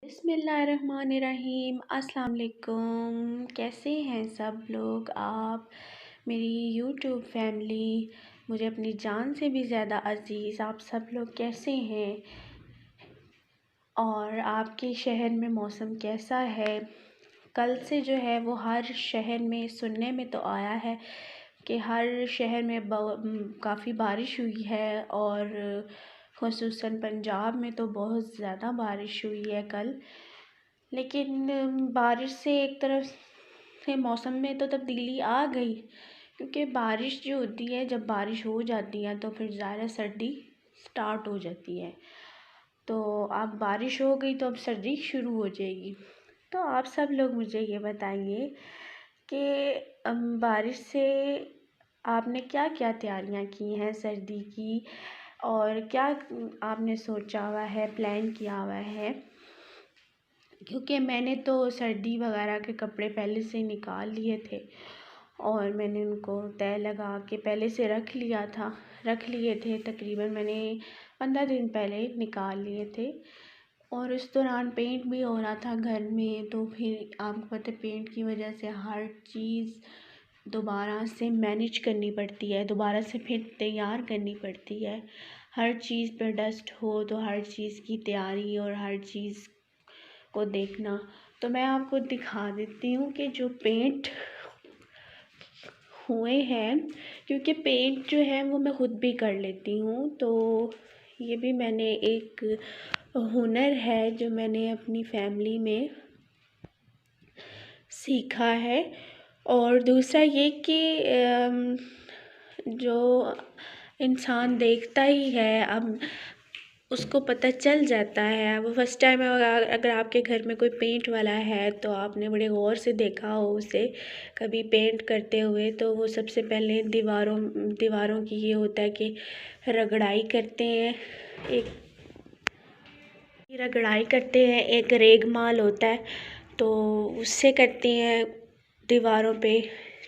बिस्मिल्लाहिर्रहमानिर्रहीम। अस्सलाम वालेकुम। कैसे हैं सब लोग? आप मेरी यूट्यूब फैमिली, मुझे अपनी जान से भी ज़्यादा अज़ीज़, आप सब लोग कैसे हैं? और आपके शहर में मौसम कैसा है? कल से जो है वो हर शहर में सुनने में तो आया है कि हर शहर में काफ़ी बारिश हुई है और ख़ुसूसन पंजाब में तो बहुत ज़्यादा बारिश हुई है कल। लेकिन बारिश से एक तरफ से मौसम में तो तब्दीली आ गई, क्योंकि बारिश जो होती है, जब बारिश हो जाती है तो फिर ज़्यादा सर्दी स्टार्ट हो जाती है। तो अब बारिश हो गई तो अब सर्दी शुरू हो जाएगी। तो आप सब लोग मुझे ये बताइए कि बारिश से आपने क्या क्या तैयारियां की हैं सर्दी की, और क्या आपने सोचा हुआ है, प्लान किया हुआ है? क्योंकि मैंने तो सर्दी वगैरह के कपड़े पहले से निकाल लिए थे और मैंने उनको तय लगा के पहले से रख लिए थे। तकरीबन मैंने 15 दिन पहले निकाल लिए थे। और इस दौरान पेंट भी हो रहा था घर में, तो फिर आपको पता है पेंट की वजह से हर चीज़ दोबारा से मैनेज करनी पड़ती है, दोबारा से फिर तैयार करनी पड़ती है। हर चीज़ पर डस्ट हो तो हर चीज़ की तैयारी और हर चीज़ को देखना। तो मैं आपको दिखा देती हूँ कि जो पेंट हुए हैं, क्योंकि पेंट जो है वो मैं ख़ुद भी कर लेती हूँ, तो ये भी मैंने एक हुनर है जो मैंने अपनी फैमिली में सीखा है। और दूसरा ये कि जो इंसान देखता ही है, अब उसको पता चल जाता है। अब फर्स्ट टाइम अगर आपके घर में कोई पेंट वाला है तो आपने बड़े गौर से देखा हो उसे कभी पेंट करते हुए, तो वो सबसे पहले दीवारों की ये होता है कि रगड़ाई करते हैं। एक रेगमाल होता है, तो उससे करते हैं दीवारों पे।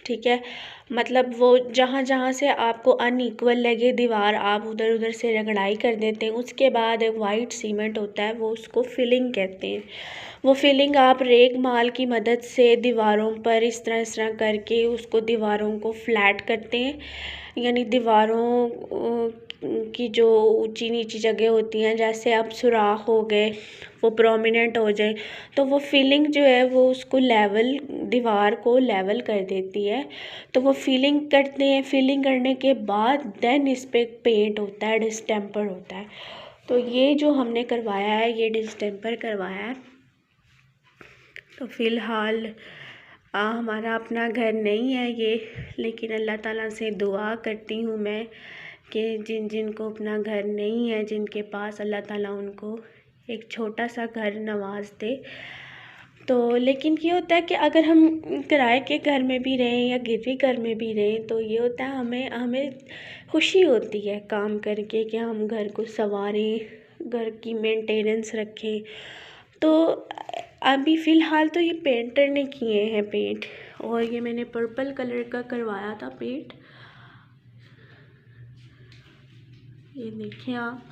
ठीक है, मतलब वो जहाँ जहाँ से आपको अनइक्वल लगे दीवार, आप उधर उधर से रगड़ाई कर देते हैं। उसके बाद एक वाइट सीमेंट होता है, वो उसको फिलिंग कहते हैं। वो फिलिंग आप रेग माल की मदद से दीवारों पर इस तरह करके उसको दीवारों को फ्लैट करते हैं, यानी दीवारों की जो ऊंची नीची जगह होती हैं, जैसे अब सुराख हो गए, वो प्रोमिनेंट हो जाए, तो वो फिलिंग जो है वो उसको लेवल, दीवार को लेवल कर देती है। तो वो फिलिंग करते हैं, फिलिंग करने के बाद देन इस पर पेंट होता है, डिस्टेम्पर होता है। तो ये जो हमने करवाया है, ये डिस्टेम्पर करवाया है। तो फ़िलहाल हमारा अपना घर नहीं है ये, लेकिन अल्लाह ताला से दुआ करती हूँ मैं कि जिन जिन को अपना घर नहीं है, जिनके पास, अल्लाह ताला उनको एक छोटा सा घर नवाज दे। तो लेकिन ये होता है कि अगर हम किराए के घर में भी रहें या गिरवी घर में भी रहें, तो ये होता है हमें खुशी होती है काम करके कि हम घर को संवारें, घर की मेंटेनेंस रखें। तो अभी फ़िलहाल तो ये पेंटर ने किए हैं पेंट, और ये मैंने पर्पल कलर का करवाया था पेंट, ये देखें आप।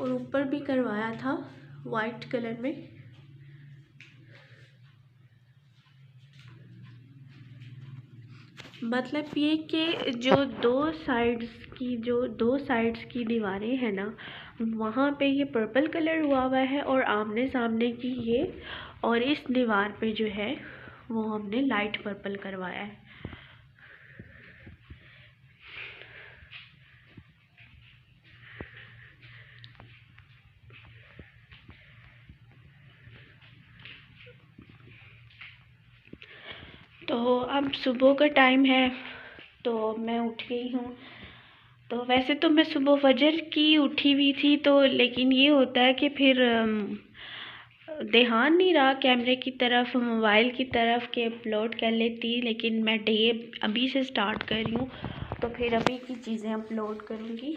और ऊपर भी करवाया था वाइट कलर में। मतलब ये कि जो दो साइड्स की दीवारें हैं ना, वहाँ पे ये पर्पल कलर हुआ है, और आमने सामने की ये, और इस दीवार पे जो है वो हमने लाइट पर्पल करवाया है। तो अब सुबह का टाइम है, तो मैं उठ गई हूँ। तो वैसे तो मैं सुबह फजर की उठी हुई थी, तो लेकिन ये होता है कि फिर ध्यान नहीं रहा कैमरे की तरफ, मोबाइल की तरफ के अपलोड कर लेती, लेकिन मैं डे अभी से स्टार्ट कर रही हूँ, तो फिर अभी की चीज़ें अपलोड करूँगी।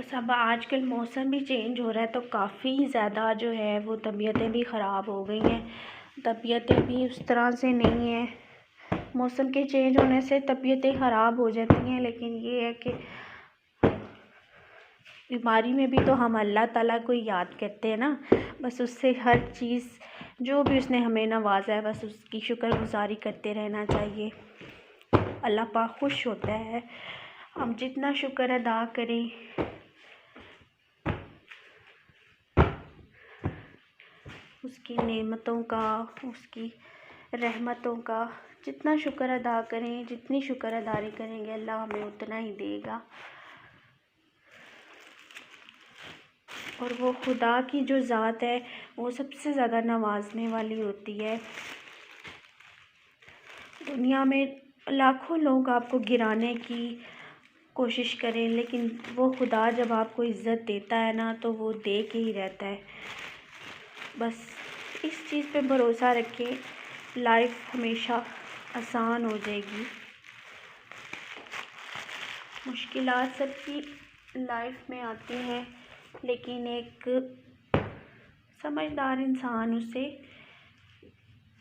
बस अब आजकल मौसम भी चेंज हो रहा है तो काफ़ी ज़्यादा जो है वो तबीयतें भी ख़राब हो गई हैं। तबीयतें भी उस तरह से नहीं हैं, मौसम के चेंज होने से तबीयतें ख़राब हो जाती हैं। लेकिन ये है कि बीमारी में भी तो हम अल्लाह ताला को याद करते हैं ना, बस उससे हर चीज़ जो भी उसने हमें नवाजा है बस उसकी शुक्रगुजारी करते रहना चाहिए। अल्लाह पाक खुश होता है, हम जितना शुक्र अदा करें उसकी नेमतों का, उसकी रहमतों का जितना शुक्र अदा करें, जितनी शुक्र अदारी करेंगे अल्लाह हमें उतना ही देगा। और वो खुदा की जो ज़ात है वो सबसे ज़्यादा नवाजने वाली होती है। दुनिया में लाखों लोग आपको गिराने की कोशिश करें, लेकिन वो खुदा जब आपको इज़्ज़त देता है ना तो वो दे के ही रहता है। बस इस चीज़ पे भरोसा रखें, लाइफ हमेशा आसान हो जाएगी। मुश्किलात सबकी लाइफ में आती हैं, लेकिन एक समझदार इंसान उसे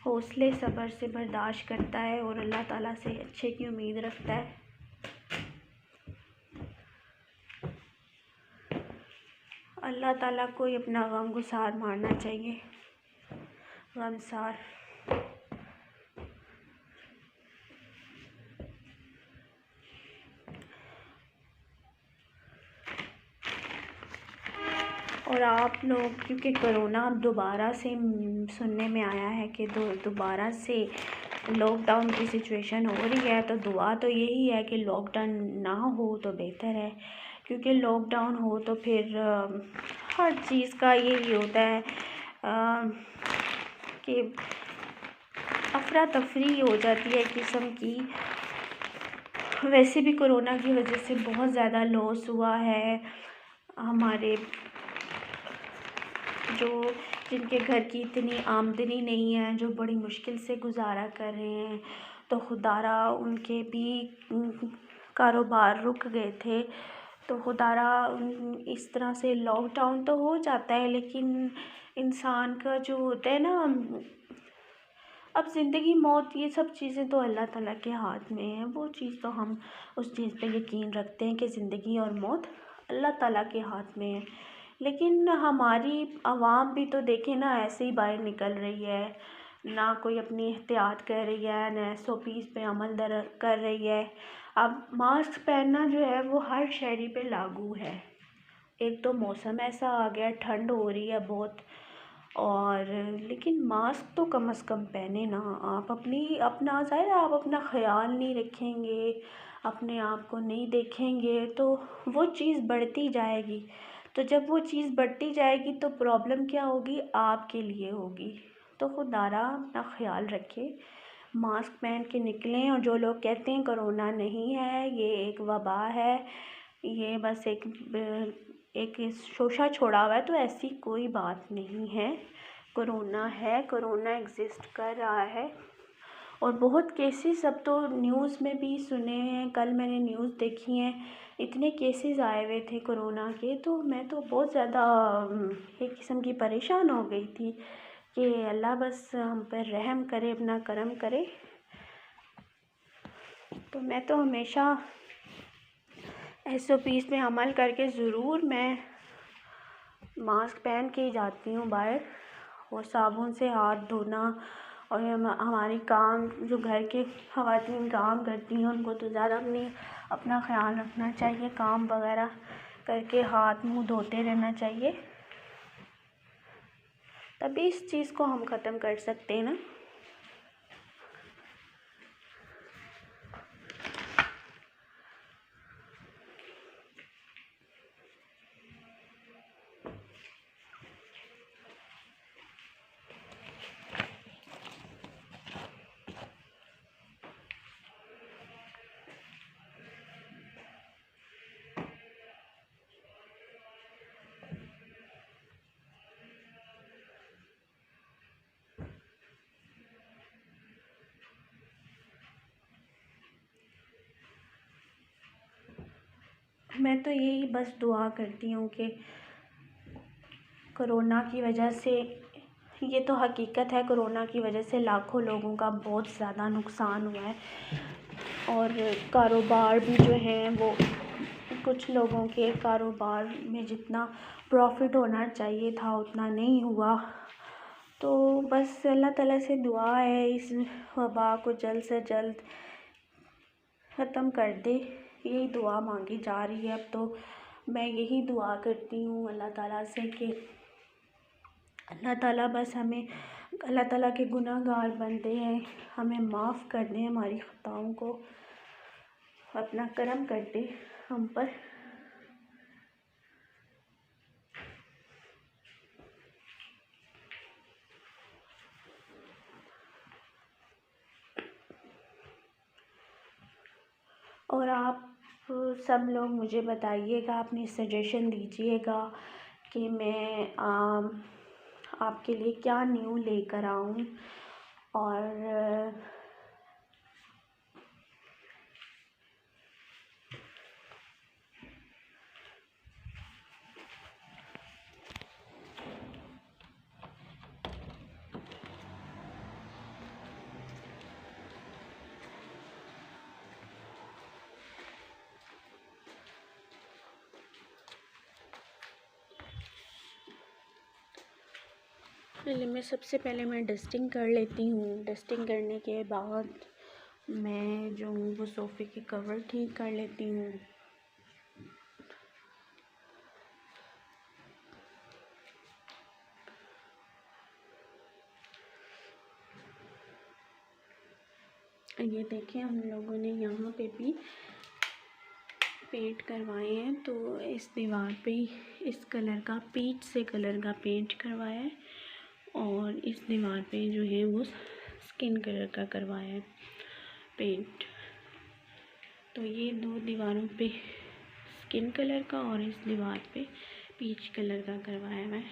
हौसले सब्र से बर्दाश्त करता है और अल्लाह ताला से अच्छे की उम्मीद रखता है। अल्लाह ताला को ही अपना गमगुसार मारना चाहिए, गमसार। और आप लोग, क्योंकि कोरोना अब दोबारा से सुनने में आया है कि दोबारा से लॉकडाउन की सिचुएशन हो रही है, तो दुआ तो यही है कि लॉकडाउन ना हो तो बेहतर है। क्योंकि लॉकडाउन हो तो फिर हर चीज़ का यही होता है कि अफरा तफरी हो जाती है किस्म की। वैसे भी कोरोना की वजह से बहुत ज़्यादा लॉस हुआ है। हमारे जो जिनके घर की इतनी आमदनी नहीं है, जो बड़ी मुश्किल से गुजारा कर रहे हैं, तो खुदारा उनके भी कारोबार रुक गए थे। तो खुदारा इस तरह से लॉकडाउन तो हो जाता है, लेकिन इंसान का जो होता है ना, अब ज़िंदगी मौत ये सब चीज़ें तो अल्लाह ताला के हाथ में है। वो चीज़ तो हम उस चीज़ पे यकीन रखते हैं कि ज़िंदगी और मौत अल्लाह ताला के हाथ में है। लेकिन हमारी आवाम भी तो देखें ना, ऐसे ही बाहर निकल रही है, ना कोई अपनी एहतियात कर रही है, ना SOPs पे अमल कर रही है। अब मास्क पहनना जो है वो हर शहरी पे लागू है। एक तो मौसम ऐसा आ गया, ठंड हो रही है बहुत, और लेकिन मास्क तो कम से कम पहने ना। आप अपना ज़ाहिर है आप अपना ख्याल नहीं रखेंगे, अपने आप को नहीं देखेंगे तो वो चीज़ बढ़ती जाएगी। तो जब वो चीज़ बढ़ती जाएगी तो प्रॉब्लम क्या होगी, आपके लिए होगी। तो खुदारा अपना ख्याल रखें, मास्क पहन के निकलें। और जो लोग कहते हैं कोरोना नहीं है, ये एक वबा है, ये बस एक शोशा छोड़ा हुआ है, तो ऐसी कोई बात नहीं है। कोरोना है, कोरोना एग्ज़िस्ट कर रहा है। और बहुत केसेस अब तो न्यूज़ में भी सुने हैं, कल मैंने न्यूज़ देखी हैं, इतने केसेस आए हुए थे कोरोना के, तो मैं तो बहुत ज़्यादा एक किस्म की परेशान हो गई थी कि अल्लाह बस हम पर रहम करे, अपना करम करे। तो मैं तो हमेशा SOPs पे अमल करके ज़रूर मैं मास्क पहन के ही जाती हूँ बाहर, और साबुन से हाथ धोना। और हमारी काम जो घर के ख़वातीन काम करती हैं उनको तो ज़्यादा अपना ख्याल रखना चाहिए, काम वगैरह करके हाथ मुंह धोते रहना चाहिए, तभी इस चीज़ को हम ख़त्म कर सकते हैं ना। मैं तो यही बस दुआ करती हूँ कि कोरोना की वजह से, ये तो हकीकत है, कोरोना की वजह से लाखों लोगों का बहुत ज़्यादा नुकसान हुआ है और कारोबार भी जो हैं वो, कुछ लोगों के कारोबार में जितना प्रॉफिट होना चाहिए था उतना नहीं हुआ। तो बस अल्लाह ताला से दुआ है इस वबा को जल्द से जल्द ख़त्म कर दे, यही दुआ मांगी जा रही है। अब तो मैं यही दुआ करती हूँ अल्लाह ताला से कि अल्लाह ताला बस हमें, अल्लाह ताला के गुनहगार बंदे हैं, हमें माफ़ कर दें, हमारी ख़ताओं को अपना करम कर दे हम पर। और आप सब लोग मुझे बताइएगा, अपनी सजेशन दीजिएगा कि मैं आपके लिए क्या न्यू लेकर आऊँ। और सबसे पहले मैं डस्टिंग कर लेती हूँ। डस्टिंग करने के बाद मैं जो वो सोफ़े के कवर ठीक कर लेती हूँ। ये देखिए, हम लोगों ने यहाँ पे भी पेंट करवाए हैं, तो इस दीवार पे इस कलर का, पीच से कलर का पेंट करवाया है और इस दीवार पे जो है वो स्किन कलर का करवाया है पेंट। तो ये दो दीवारों पे स्किन कलर का और इस दीवार पे पीच कलर का करवाया है।